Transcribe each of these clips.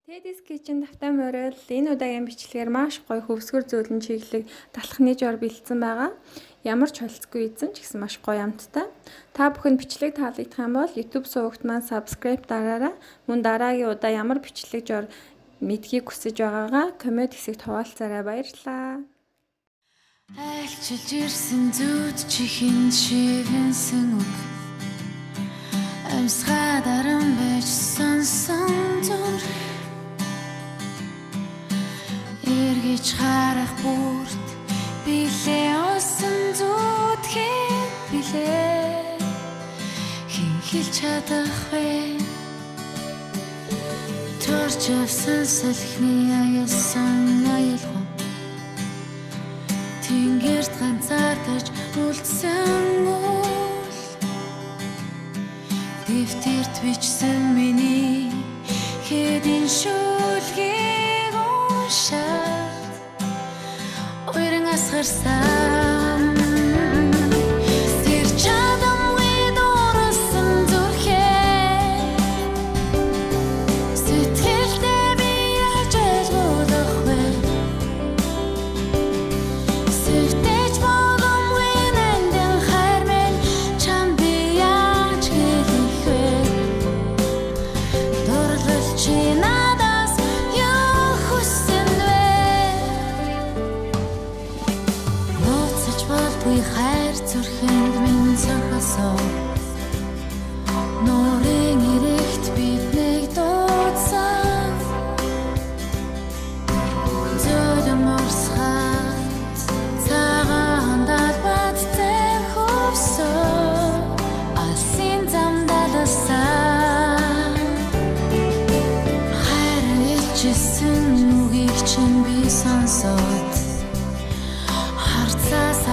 Teddy's Kitchen давтай морил энэ удаагийн бичлэгээр маш гоё хөвсгөр зөөлөн чиглэг талхны жор бэлдсэн байгаа. Ямар ч холцгүй эзэн ч гэсэн маш гоё амттай. Та бүхэн бичлэг таалагдах юм бол YouTube сувагт маань subscribe дараарай. Мөн дараагийн удаа ямар бичлэг жор мэдхийг хүсэж байгаагаа коммент хэсэгт хуваалцаарай. Баярлалаа. Айлчилж ирсэн зүуд чихэн шивэнсэн үг амсгаа даран байж сонсон зүр эргэж харах бүрт билээ осон зүуд хэд билээ хин хэлж чадах вэ төрч авсан салхины аясан аялгуу Тэнгэрт ганцаардаж үлдсэн үл дэвтэрт бичсэн миний хэдийн шүлгийг уншаад уйран асгарсан хайр зүрхэнд минь зохисоо нуурын ирэгт биднийг дуудсан зөөлөн морсхат цагаан далбаттай хөвсөө алсын замдалсан хайр илчсэн үгийг чинь би сонсоод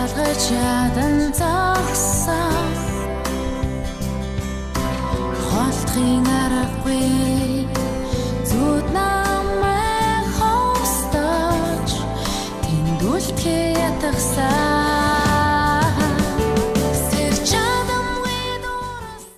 салгаж ядан зогсон холтхын аргагүй зүуд намайг хостож тэндүүлтгээ ятгасан